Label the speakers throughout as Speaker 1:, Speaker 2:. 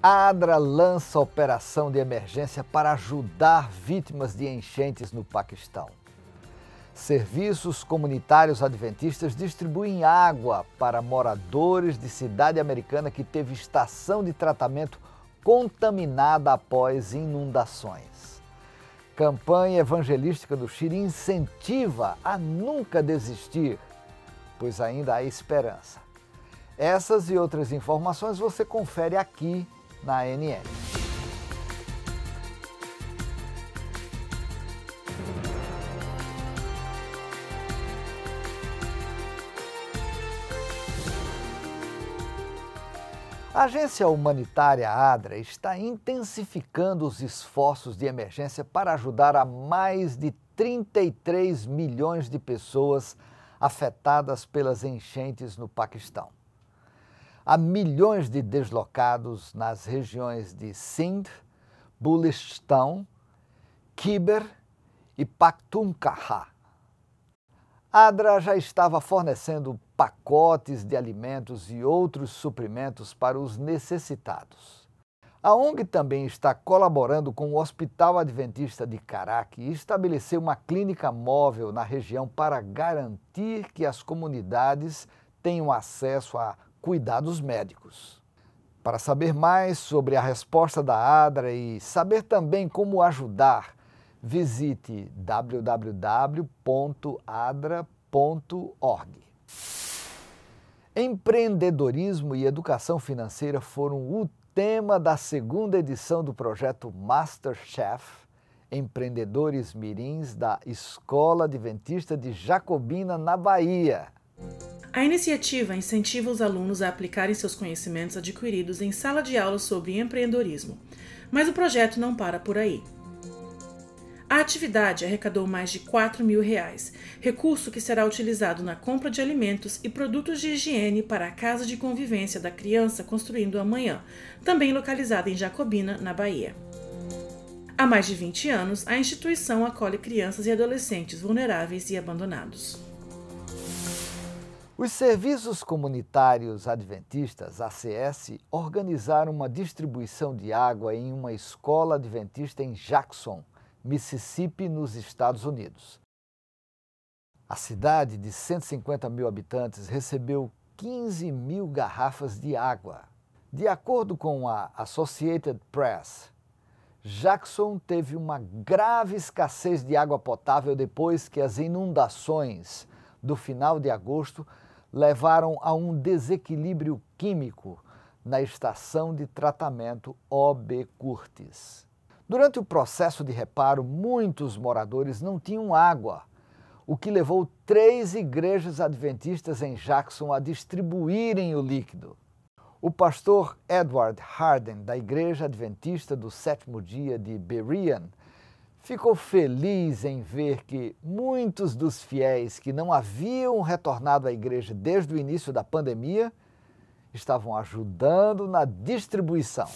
Speaker 1: A ADRA lança operação de emergência para ajudar vítimas de enchentes no Paquistão. Serviços comunitários adventistas distribuem água para moradores de cidade americana que teve estação de tratamento contaminada após inundações. Campanha evangelística do Chile incentiva a nunca desistir, pois ainda há esperança. Essas e outras informações você confere aqui na ANN. A agência humanitária ADRA está intensificando os esforços de emergência para ajudar a mais de 33 milhões de pessoas afetadas pelas enchentes no Paquistão. Há milhões de deslocados nas regiões de Sindh, Balochistan, Khyber e Pakhtunkhwa. A ADRA já estava fornecendo pacotes de alimentos e outros suprimentos para os necessitados. A ONG também está colaborando com o Hospital Adventista de Karachi e estabeleceu uma clínica móvel na região para garantir que as comunidades tenham acesso a cuidados médicos. Para saber mais sobre a resposta da ADRA e saber também como ajudar, visite www.adra.org. Empreendedorismo e educação financeira foram o tema da segunda edição do projeto MasterChef, Empreendedores Mirins da Escola Adventista de Jacobina, na Bahia.
Speaker 2: A iniciativa incentiva os alunos a aplicarem seus conhecimentos adquiridos em sala de aula sobre empreendedorismo, mas o projeto não para por aí. A atividade arrecadou mais de R$4 mil, recurso que será utilizado na compra de alimentos e produtos de higiene para a Casa de Convivência da Criança Construindo Amanhã, também localizada em Jacobina, na Bahia. Há mais de 20 anos, a instituição acolhe crianças e adolescentes vulneráveis e abandonados.
Speaker 1: Os Serviços Comunitários Adventistas, ACS, organizaram uma distribuição de água em uma escola adventista em Jackson, Mississippi, nos Estados Unidos. A cidade de 150 mil habitantes recebeu 15 mil garrafas de água. De acordo com a Associated Press, Jackson teve uma grave escassez de água potável depois que as inundações do final de agosto levaram a um desequilíbrio químico na estação de tratamento O.B. Curtis. Durante o processo de reparo, muitos moradores não tinham água, o que levou 3 igrejas adventistas em Jackson a distribuírem o líquido. O pastor Edward Harden, da Igreja Adventista do Sétimo Dia de Berean, ficou feliz em ver que muitos dos fiéis que não haviam retornado à igreja desde o início da pandemia estavam ajudando na distribuição.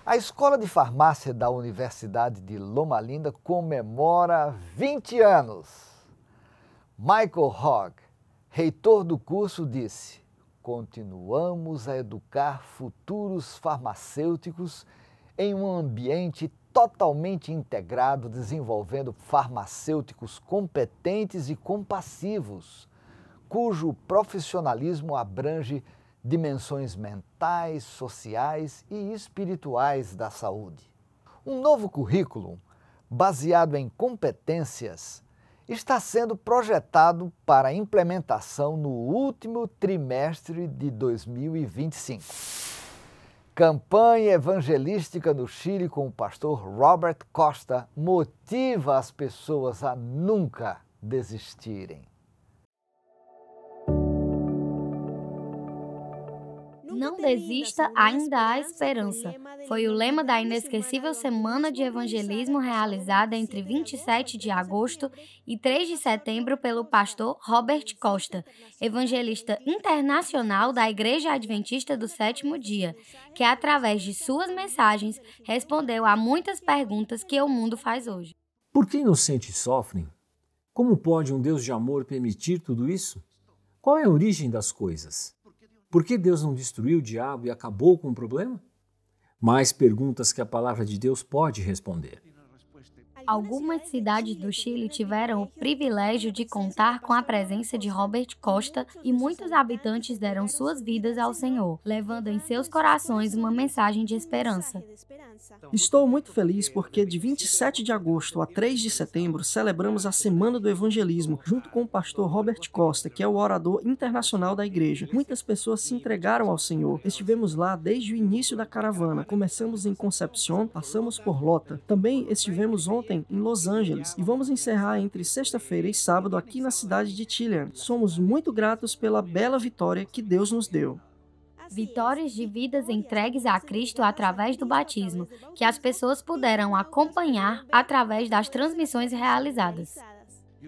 Speaker 1: A Escola de Farmácia da Universidade de Loma Linda comemora 20 anos. Michael Hogg, reitor do curso, disse: "Continuamos a educar futuros farmacêuticos em um ambiente totalmente integrado, desenvolvendo farmacêuticos competentes e compassivos, cujo profissionalismo abrange dimensões mentais, sociais e espirituais da saúde. Um novo currículo, baseado em competências, está sendo projetado para implementação no último trimestre de 2025. Campanha evangelística no Chile com o pastor Robert Costa motiva as pessoas a nunca desistirem.
Speaker 3: Não desista, ainda há esperança. Foi o lema da inesquecível Semana de Evangelismo realizada entre 27 de agosto e 3 de setembro pelo pastor Robert Costa, evangelista internacional da Igreja Adventista do Sétimo Dia, que através de suas mensagens respondeu a muitas perguntas que o mundo faz hoje.
Speaker 4: Por que inocentes sofrem? Como pode um Deus de amor permitir tudo isso? Qual é a origem das coisas? Por que Deus não destruiu o diabo e acabou com o problema? Mais perguntas que a palavra de Deus pode responder.
Speaker 3: Algumas cidades do Chile tiveram o privilégio de contar com a presença de Robert Costa e muitos habitantes deram suas vidas ao Senhor, levando em seus corações uma mensagem de esperança.
Speaker 5: Estou muito feliz porque de 27 de agosto a 3 de setembro celebramos a Semana do Evangelismo, junto com o pastor Robert Costa, que é o orador internacional da igreja. Muitas pessoas se entregaram ao Senhor. Estivemos lá desde o início da caravana. Começamos em Concepción, passamos por Lota. Também estivemos ontem em Los Angeles e vamos encerrar entre sexta-feira e sábado aqui na cidade de Chillán. Somos muito gratos pela bela vitória que Deus nos deu.
Speaker 3: Vitórias de vidas entregues a Cristo através do batismo, que as pessoas puderam acompanhar através das transmissões realizadas.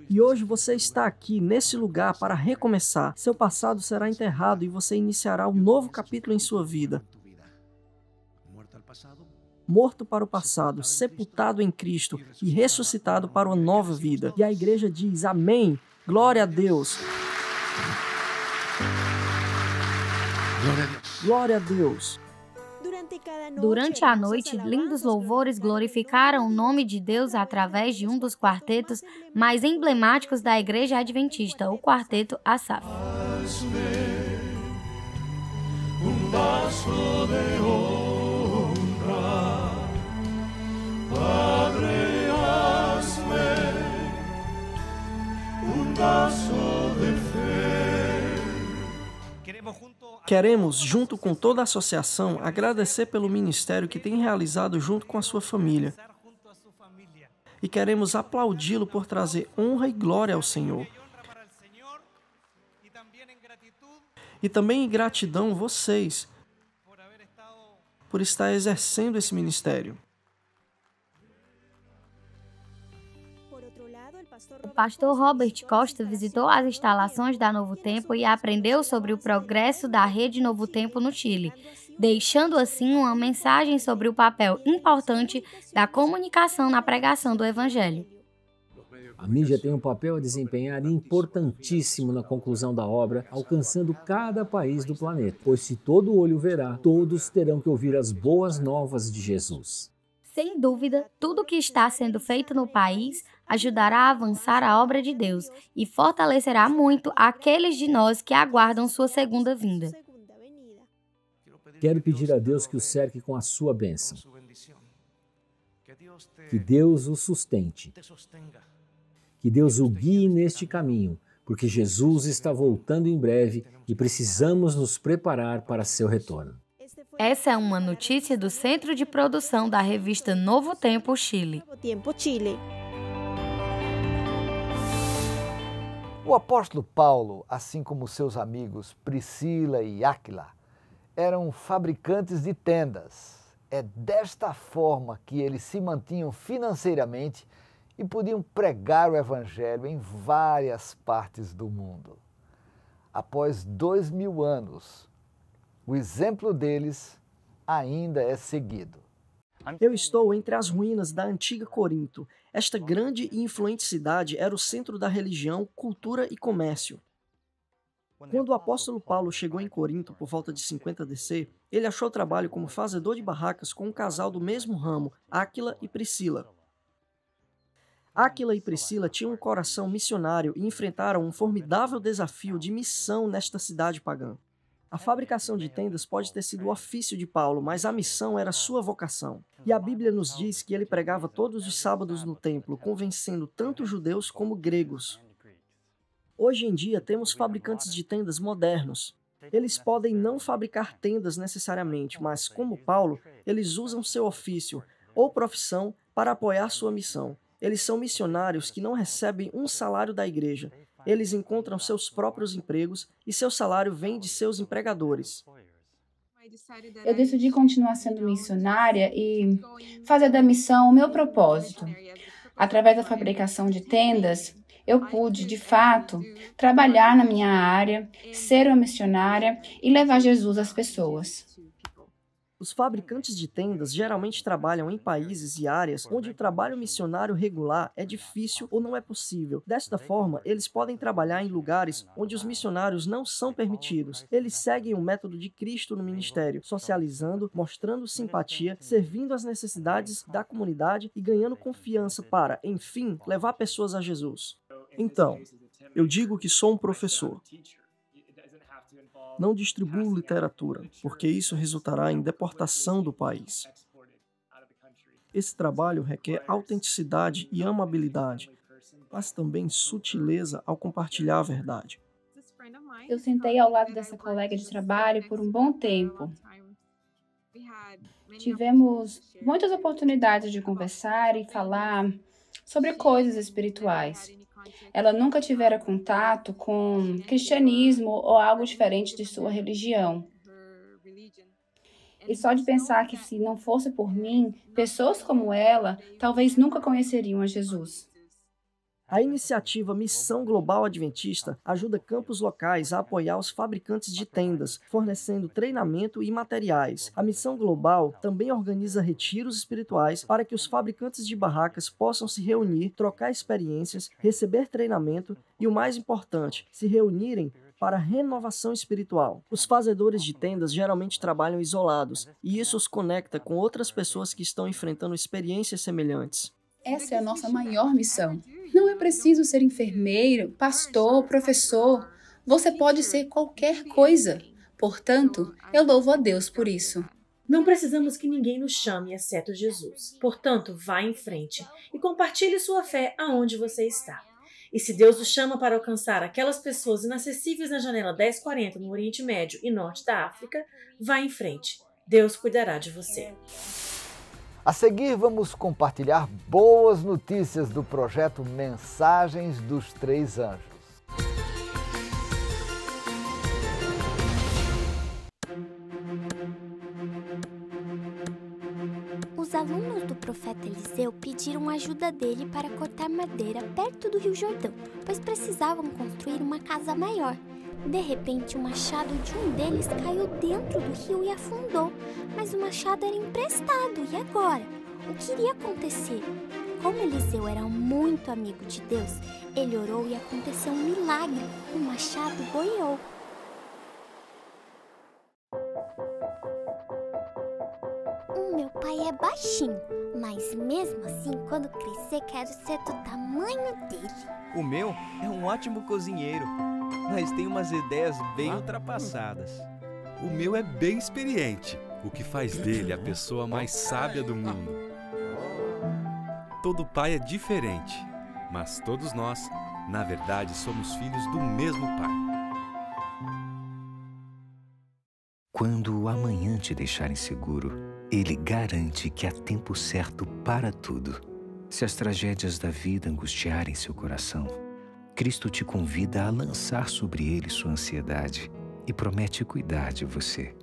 Speaker 5: E hoje você está aqui, nesse lugar, para recomeçar. Seu passado será enterrado e você iniciará um novo capítulo em sua vida. Morto para o passado, sepultado em Cristo e ressuscitado para uma nova vida. E a igreja diz, amém, glória a Deus. Glória a Deus.
Speaker 3: Durante a noite, lindos louvores glorificaram o nome de Deus através de um dos quartetos mais emblemáticos da Igreja Adventista, o Quarteto Asaf.
Speaker 5: Queremos, junto com toda a associação, agradecer pelo ministério que tem realizado junto com a sua família. E queremos aplaudi-lo por trazer honra e glória ao Senhor. E também em gratidão vocês por estar exercendo esse ministério.
Speaker 3: O pastor Robert Costa visitou as instalações da Novo Tempo e aprendeu sobre o progresso da rede Novo Tempo no Chile, deixando assim uma mensagem sobre o papel importante da comunicação na pregação do Evangelho.
Speaker 4: A mídia tem um papel a desempenhar importantíssimo na conclusão da obra, alcançando cada país do planeta. Pois se todo olho verá, todos terão que ouvir as boas novas de Jesus.
Speaker 3: Sem dúvida, tudo o que está sendo feito no país ajudará a avançar a obra de Deus e fortalecerá muito aqueles de nós que aguardam sua segunda vinda.
Speaker 4: Quero pedir a Deus que o cerque com a sua bênção. Que Deus o sustente. Que Deus o guie neste caminho, porque Jesus está voltando em breve e precisamos nos preparar para seu retorno.
Speaker 3: Essa é uma notícia do Centro de Produção da revista Novo Tempo Chile.
Speaker 1: O apóstolo Paulo, assim como seus amigos Priscila e Áquila, eram fabricantes de tendas. É desta forma que eles se mantinham financeiramente e podiam pregar o Evangelho em várias partes do mundo. Após 2000 anos, o exemplo deles ainda é seguido.
Speaker 5: Eu estou entre as ruínas da antiga Corinto. Esta grande e influente cidade era o centro da religião, cultura e comércio. Quando o apóstolo Paulo chegou em Corinto por volta de 50 DC, ele achou trabalho como fazedor de barracas com um casal do mesmo ramo, Áquila e Priscila. Áquila e Priscila tinham um coração missionário e enfrentaram um formidável desafio de missão nesta cidade pagã. A fabricação de tendas pode ter sido o ofício de Paulo, mas a missão era sua vocação. E a Bíblia nos diz que ele pregava todos os sábados no templo, convencendo tanto judeus como gregos. Hoje em dia temos fabricantes de tendas modernos. Eles podem não fabricar tendas necessariamente, mas, como Paulo, eles usam seu ofício ou profissão para apoiar sua missão. Eles são missionários que não recebem um salário da igreja. Eles encontram seus próprios empregos e seu salário vem de seus empregadores.
Speaker 6: Eu decidi continuar sendo missionária e fazer da missão o meu propósito. Através da fabricação de tendas, eu pude, de fato, trabalhar na minha área, ser uma missionária e levar Jesus às pessoas.
Speaker 5: Os fabricantes de tendas geralmente trabalham em países e áreas onde o trabalho missionário regular é difícil ou não é possível. Desta forma, eles podem trabalhar em lugares onde os missionários não são permitidos. Eles seguem o método de Cristo no ministério, socializando, mostrando simpatia, servindo às necessidades da comunidade e ganhando confiança para, enfim, levar pessoas a Jesus. Então, eu digo que sou um professor. Não distribuo literatura, porque isso resultará em deportação do país. Esse trabalho requer autenticidade e amabilidade, mas também sutileza ao compartilhar a verdade.
Speaker 6: Eu sentei ao lado dessa colega de trabalho por um bom tempo. Tivemos muitas oportunidades de conversar e falar sobre coisas espirituais. Ela nunca tivera contato com cristianismo ou algo diferente de sua religião. E só de pensar que se não fosse por mim, pessoas como ela talvez nunca conheceriam a Jesus.
Speaker 5: A iniciativa Missão Global Adventista ajuda campos locais a apoiar os fabricantes de tendas, fornecendo treinamento e materiais. A Missão Global também organiza retiros espirituais para que os fabricantes de barracas possam se reunir, trocar experiências, receber treinamento e, o mais importante, se reunirem para renovação espiritual. Os fazedores de tendas geralmente trabalham isolados, e isso os conecta com outras pessoas que estão enfrentando experiências semelhantes.
Speaker 6: Essa é a nossa maior missão. Não é preciso ser enfermeiro, pastor, professor. Você pode ser qualquer coisa. Portanto, eu louvo a Deus por isso.
Speaker 2: Não precisamos que ninguém nos chame exceto Jesus. Portanto, vá em frente e compartilhe sua fé aonde você está. E se Deus o chama para alcançar aquelas pessoas inacessíveis na janela 1040 no Oriente Médio e Norte da África, vá em frente. Deus cuidará de você.
Speaker 1: A seguir, vamos compartilhar boas notícias do projeto Mensagens dos Três Anjos.
Speaker 3: Os alunos do profeta Eliseu pediram ajuda dele para cortar madeira perto do Rio Jordão, pois precisavam construir uma casa maior. De repente, o machado de um deles caiu dentro do rio e afundou, mas o machado era emprestado, e agora? O que iria acontecer? Como Eliseu era muito amigo de Deus, ele orou e aconteceu um milagre, o machado boiou. O meu pai é baixinho, mas mesmo assim, quando crescer, quero ser do tamanho dele.
Speaker 7: O meu é um ótimo cozinheiro, mas tem umas ideias bem ultrapassadas.
Speaker 8: O meu é bem experiente, o que faz dele a pessoa mais sábia do mundo. Todo pai é diferente, mas todos nós, na verdade, somos filhos do mesmo pai.
Speaker 9: Quando o amanhã te deixar inseguro, ele garante que há tempo certo para tudo. Se as tragédias da vida angustiarem seu coração, Cristo te convida a lançar sobre ele sua ansiedade e promete cuidar de você.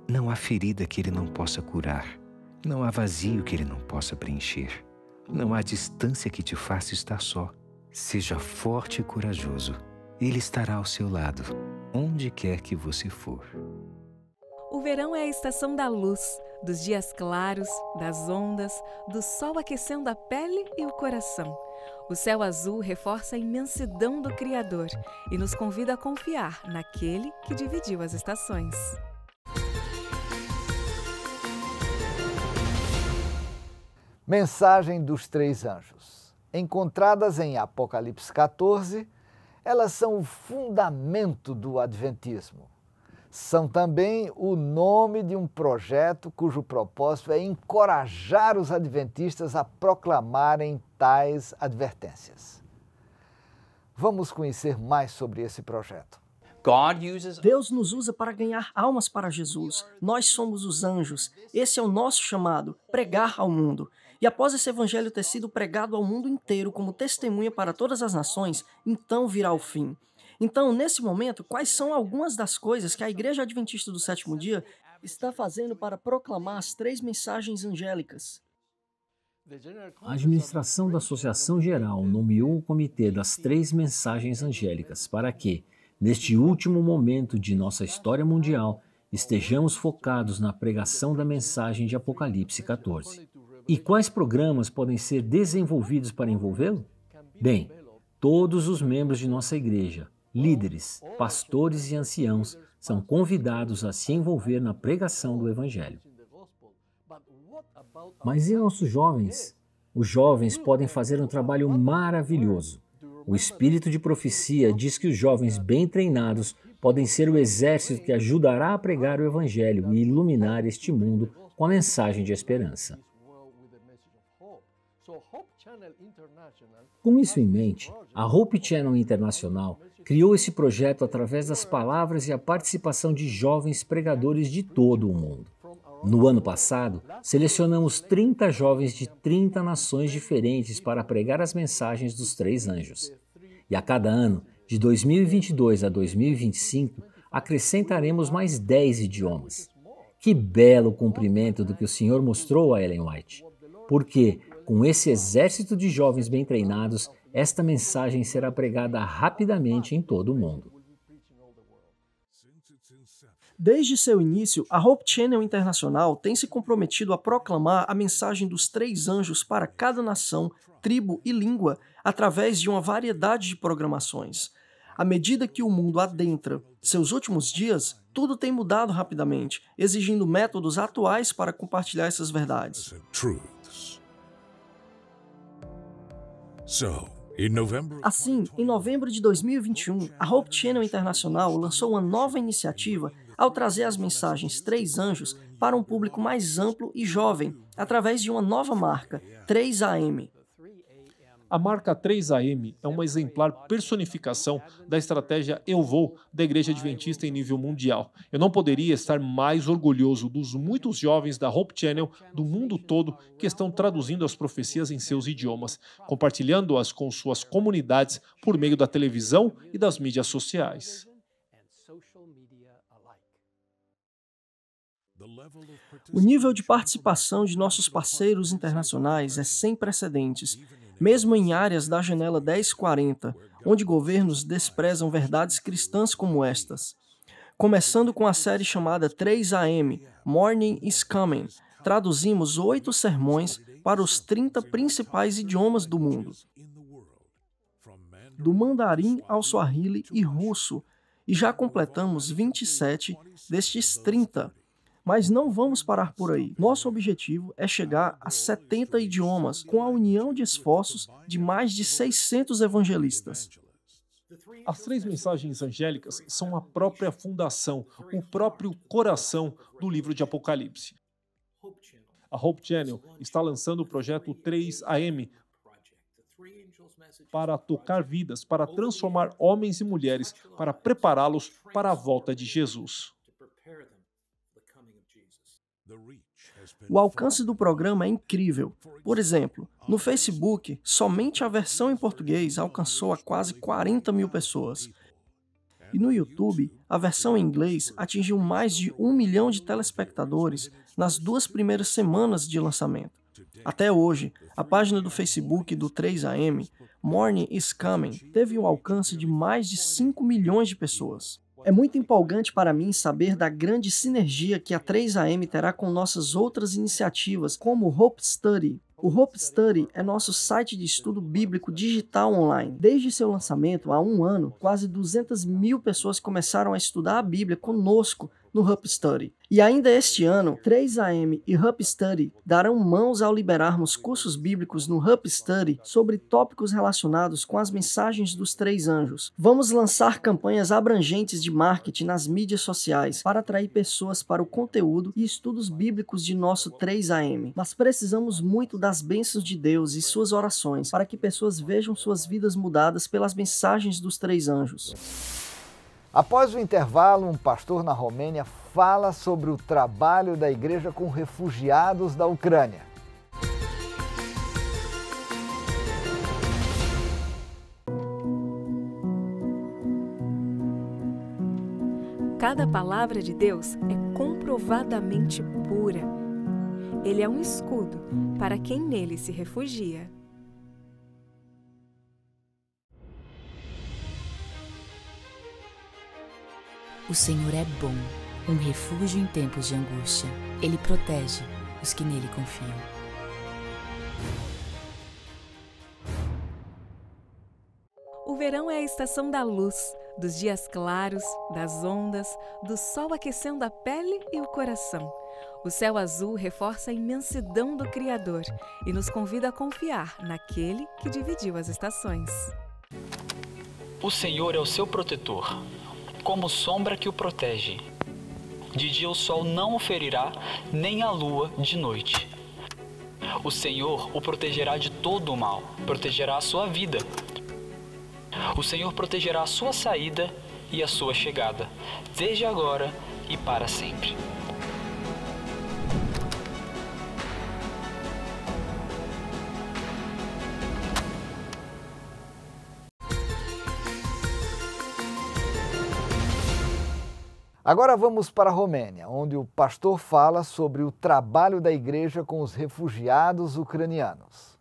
Speaker 9: Não há ferida que ele não possa curar, não há vazio que ele não possa preencher, não há distância que te faça estar só. Seja forte e corajoso, ele estará ao seu lado, onde quer que você for.
Speaker 10: O verão é a estação da luz, dos dias claros, das ondas, do sol aquecendo a pele e o coração. O céu azul reforça a imensidão do Criador e nos convida a confiar naquele que dividiu as estações.
Speaker 1: Mensagem dos Três Anjos. Encontradas em Apocalipse 14, elas são o fundamento do Adventismo. São também o nome de um projeto cujo propósito é encorajar os adventistas a proclamarem tais advertências. Vamos conhecer mais sobre esse projeto.
Speaker 5: Deus nos usa para ganhar almas para Jesus. Nós somos os anjos. Esse é o nosso chamado, pregar ao mundo. E após esse evangelho ter sido pregado ao mundo inteiro como testemunha para todas as nações, então virá o fim. Então, nesse momento, quais são algumas das coisas que a Igreja Adventista do Sétimo Dia está fazendo para proclamar as três mensagens angélicas?
Speaker 4: A administração da Associação Geral nomeou o Comitê das Três Mensagens Angélicas para que, neste último momento de nossa história mundial, estejamos focados na pregação da mensagem de Apocalipse 14. E quais programas podem ser desenvolvidos para envolvê-lo? Bem, todos os membros de nossa igreja, líderes, pastores e anciãos, são convidados a se envolver na pregação do Evangelho. Mas e nossos jovens? Os jovens podem fazer um trabalho maravilhoso. O espírito de profecia diz que os jovens bem treinados podem ser o exército que ajudará a pregar o Evangelho e iluminar este mundo com a mensagem de esperança. Com isso em mente, a Hope Channel Internacional criou esse projeto através das palavras e a participação de jovens pregadores de todo o mundo. No ano passado, selecionamos 30 jovens de 30 nações diferentes para pregar as mensagens dos 3 anjos. E a cada ano, de 2022 a 2025, acrescentaremos mais 10 idiomas. Que belo cumprimento do que o Senhor mostrou a Ellen White. Porque, com esse exército de jovens bem treinados, esta mensagem será pregada rapidamente em todo o mundo.
Speaker 5: Desde seu início, a Hope Channel Internacional tem se comprometido a proclamar a mensagem dos 3 anjos para cada nação, tribo e língua através de uma variedade de programações. À medida que o mundo adentra seus últimos dias, tudo tem mudado rapidamente, exigindo métodos atuais para compartilhar essas verdades. Assim, em novembro de 2021, a Hope Channel Internacional lançou uma nova iniciativa ao trazer as mensagens 3 anjos para um público mais amplo e jovem, através de uma nova marca, 3AM.
Speaker 11: A marca 3AM é uma exemplar personificação da estratégia Eu Vou da Igreja Adventista em nível mundial. Eu não poderia estar mais orgulhoso dos muitos jovens da Hope Channel do mundo todo que estão traduzindo as profecias em seus idiomas, compartilhando-as com suas comunidades por meio da televisão e das mídias sociais.
Speaker 5: O nível de participação de nossos parceiros internacionais é sem precedentes, mesmo em áreas da janela 1040, onde governos desprezam verdades cristãs como estas. Começando com a série chamada 3AM, Morning is Coming, traduzimos 8 sermões para os 30 principais idiomas do mundo, do mandarim ao suahili e russo, e já completamos 27 destes 30. Mas não vamos parar por aí. Nosso objetivo é chegar a 70 idiomas, com a união de esforços de mais de 600 evangelistas.
Speaker 11: As 3 mensagens angélicas são a própria fundação, o próprio coração do livro de Apocalipse. A Hope Channel está lançando o projeto 3AM para tocar vidas, para transformar homens e mulheres, para prepará-los para a volta de Jesus.
Speaker 5: O alcance do programa é incrível. Por exemplo, no Facebook, somente a versão em português alcançou a quase 40 mil pessoas. E no YouTube, a versão em inglês atingiu mais de 1 milhão de telespectadores nas 2 primeiras semanas de lançamento. Até hoje, a página do Facebook do 3AM, Morning is Coming, teve um alcance de mais de 5 milhões de pessoas. É muito empolgante para mim saber da grande sinergia que a 3AM terá com nossas outras iniciativas, como o Hope Study. O Hope Study é nosso site de estudo bíblico digital online. Desde seu lançamento, há 1 ano, quase 200 mil pessoas começaram a estudar a Bíblia conosco no Hope Study. E ainda este ano, 3AM e Hope Study darão mãos ao liberarmos cursos bíblicos no Hope Study sobre tópicos relacionados com as mensagens dos 3 anjos. Vamos lançar campanhas abrangentes de marketing nas mídias sociais para atrair pessoas para o conteúdo e estudos bíblicos de nosso 3AM. Mas precisamos muito das bênçãos de Deus e suas orações para que pessoas vejam suas vidas mudadas pelas mensagens dos 3 anjos.
Speaker 1: Após o intervalo, um pastor na Romênia fala sobre o trabalho da igreja com refugiados da Ucrânia.
Speaker 10: Cada palavra de Deus é comprovadamente pura. Ele é um escudo para quem nele se refugia.
Speaker 12: O Senhor é bom um refúgio em tempos de angústia. Ele protege os que nele confiam.
Speaker 10: O verão é a estação da luz, dos dias claros, das ondas, do sol aquecendo a pele e o coração. O céu azul reforça a imensidão do Criador e nos convida a confiar naquele que dividiu as estações.
Speaker 13: O Senhor é o seu protetor, como sombra que o protege. De dia o sol não o ferirá, nem a lua de noite. O Senhor o protegerá de todo o mal, protegerá a sua vida. O Senhor protegerá a sua saída e a sua chegada, desde agora e para sempre.
Speaker 1: Agora vamos para a Romênia, onde o pastor fala sobre o trabalho da igreja com os refugiados ucranianos.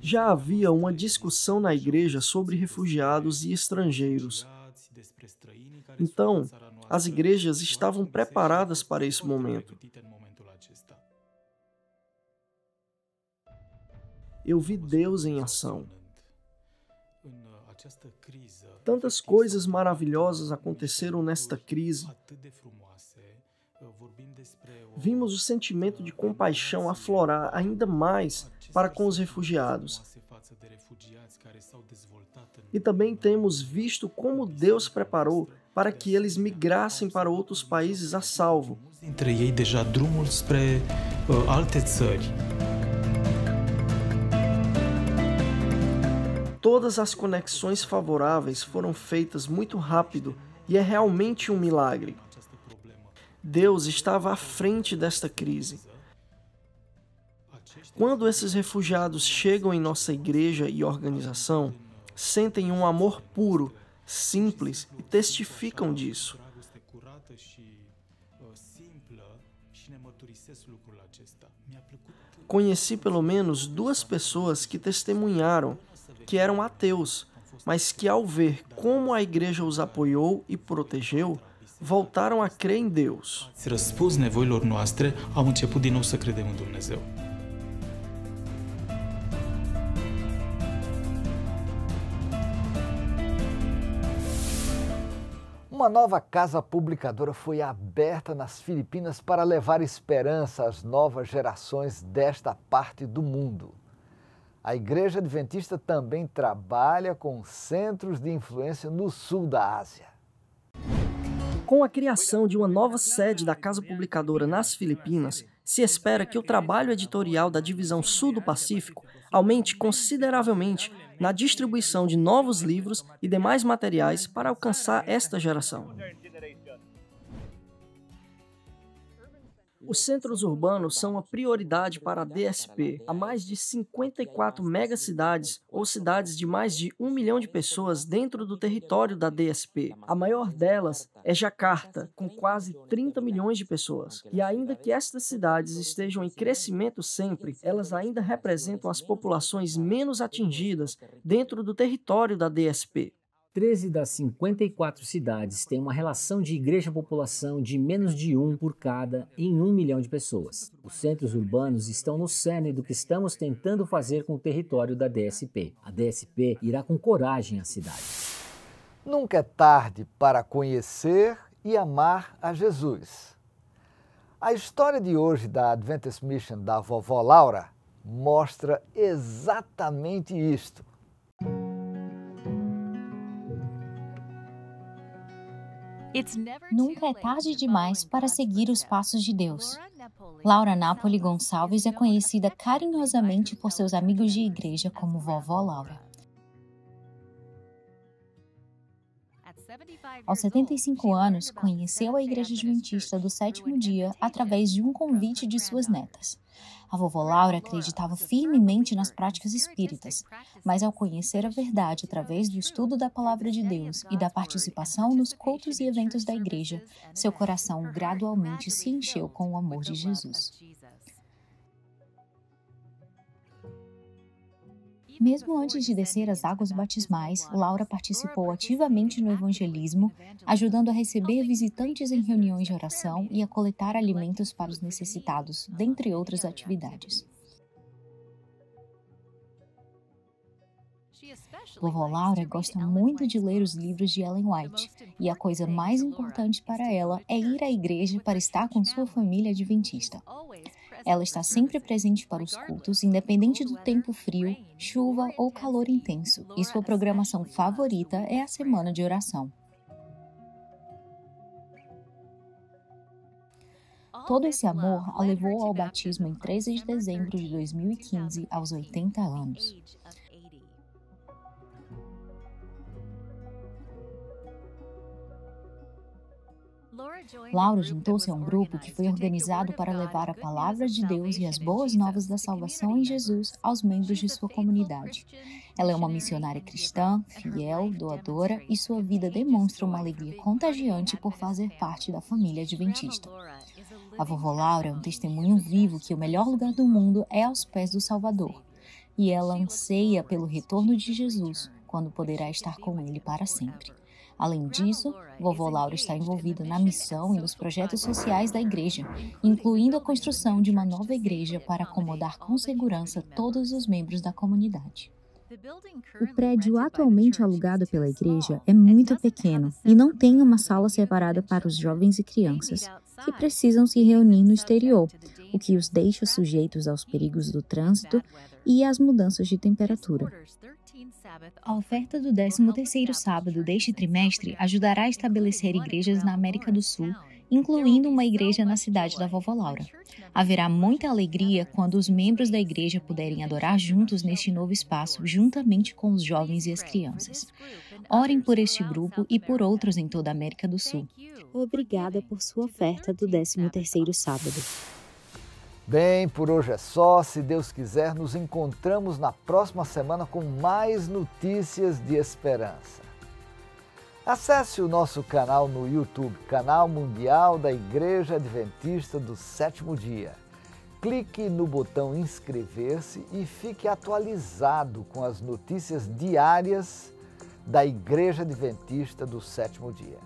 Speaker 5: Já havia uma discussão na igreja sobre refugiados e estrangeiros. Então, as igrejas estavam preparadas para esse momento. Eu vi Deus em ação. Tantas coisas maravilhosas aconteceram nesta crise. Vimos o sentimento de compaixão aflorar ainda mais para com os refugiados. E também temos visto como Deus preparou para que eles migrassem para outros países a salvo.
Speaker 14: Dintre ei deja drumul spre alte țări.
Speaker 5: Todas as conexões favoráveis foram feitas muito rápido e é realmente um milagre. Deus estava à frente desta crise. Quando esses refugiados chegam em nossa igreja e organização, sentem um amor puro, simples e testificam disso. Conheci pelo menos 2 pessoas que testemunharam que eram ateus, mas que ao ver como a igreja os apoiou e protegeu, voltaram a crer em Deus.
Speaker 14: Ați răspuns nevoilor noastre, am început din nou să credem în Dumnezeu.
Speaker 1: Uma nova casa publicadora foi aberta nas Filipinas para levar esperança às novas gerações desta parte do mundo. A Igreja Adventista também trabalha com centros de influência no sul da Ásia.
Speaker 5: Com a criação de uma nova sede da Casa Publicadora nas Filipinas, se espera que o trabalho editorial da Divisão Sul do Pacífico aumente consideravelmente na distribuição de novos livros e demais materiais para alcançar esta geração. Os centros urbanos são uma prioridade para a DSP. Há mais de 54 megacidades ou cidades de mais de 1 milhão de pessoas dentro do território da DSP. A maior delas é Jakarta, com quase 30 milhões de pessoas. E ainda que estas cidades estejam em crescimento sempre, elas ainda representam as populações menos atingidas dentro do território da DSP.
Speaker 4: 13 das 54 cidades têm uma relação de igreja-população de menos de 1 por cada em 1 milhão de pessoas. Os centros urbanos estão no cerne do que estamos tentando fazer com o território da DSP. A DSP irá com coragem às cidades.
Speaker 1: Nunca é tarde para conhecer e amar a Jesus. A história de hoje da Adventist Mission da vovó Laura mostra exatamente isto.
Speaker 15: Nunca é tarde demais para seguir os passos de Deus. Laura Napoli Gonçalves é conhecida carinhosamente por seus amigos de igreja como Vovó Laura. Aos 75 anos, conheceu a Igreja Adventista do Sétimo Dia através de um convite de suas netas. A vovó Laura acreditava firmemente nas práticas espíritas, mas ao conhecer a verdade através do estudo da Palavra de Deus e da participação nos cultos e eventos da igreja, seu coração gradualmente se encheu com o amor de Jesus. Mesmo antes de descer as águas batismais, Laura participou ativamente no evangelismo, ajudando a receber visitantes em reuniões de oração e a coletar alimentos para os necessitados, dentre outras atividades. Vovó Laura gosta muito de ler os livros de Ellen White, e a coisa mais importante para ela é ir à igreja para estar com sua família adventista. Ela está sempre presente para os cultos, independente do tempo frio, chuva ou calor intenso, e sua programação favorita é a semana de oração. Todo esse amor a levou ao batismo em 13 de dezembro de 2015, aos 80 anos. Laura juntou-se a um grupo que foi organizado para levar a palavra de Deus e as boas novas da salvação em Jesus aos membros de sua comunidade. Ela é uma missionária cristã, fiel, doadora, e sua vida demonstra uma alegria contagiante por fazer parte da família adventista. A vovó Laura é um testemunho vivo que o melhor lugar do mundo é aos pés do Salvador, e ela anseia pelo retorno de Jesus, quando poderá estar com ele para sempre. Além disso, vovó Laura está envolvida na missão e nos projetos sociais da igreja, incluindo a construção de uma nova igreja para acomodar com segurança todos os membros da comunidade.
Speaker 16: O prédio atualmente alugado pela igreja é muito pequeno e não tem uma sala separada para os jovens e crianças, que precisam se reunir no exterior, o que os deixa sujeitos aos perigos do trânsito e às mudanças de temperatura.
Speaker 15: A oferta do 13º sábado deste trimestre ajudará a estabelecer igrejas na América do Sul, incluindo uma igreja na cidade da vovó Laura. Haverá muita alegria quando os membros da igreja puderem adorar juntos neste novo espaço, juntamente com os jovens e as crianças. Orem por este grupo e por outros em toda a América do Sul.
Speaker 16: Obrigada por sua oferta do 13º sábado.
Speaker 1: Bem, por hoje é só. Se Deus quiser, nos encontramos na próxima semana com mais notícias de esperança. Acesse o nosso canal no YouTube, Canal Mundial da Igreja Adventista do Sétimo Dia. Clique no botão inscrever-se e fique atualizado com as notícias diárias da Igreja Adventista do Sétimo Dia.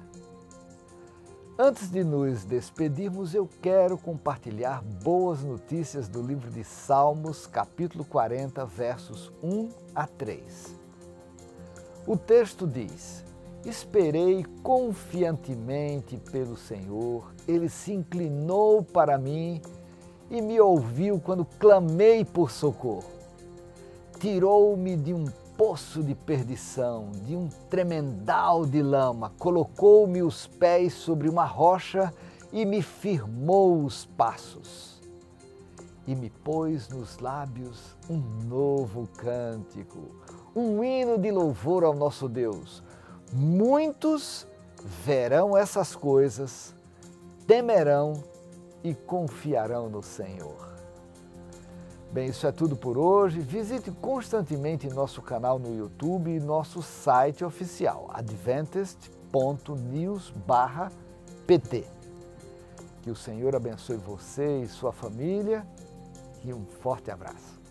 Speaker 1: Antes de nos despedirmos, eu quero compartilhar boas notícias do livro de Salmos, capítulo 40, versos 1 a 3. O texto diz: Esperei confiantemente pelo Senhor, Ele se inclinou para mim e me ouviu quando clamei por socorro. Tirou-me de um poço de perdição, de um tremendal de lama, colocou-me os pés sobre uma rocha e me firmou os passos. E me pôs nos lábios um novo cântico, um hino de louvor ao nosso Deus. Muitos verão essas coisas, temerão e confiarão no Senhor. Bem, isso é tudo por hoje. Visite constantemente nosso canal no YouTube e nosso site oficial, adventist.news/pt. Que o Senhor abençoe você e sua família e um forte abraço.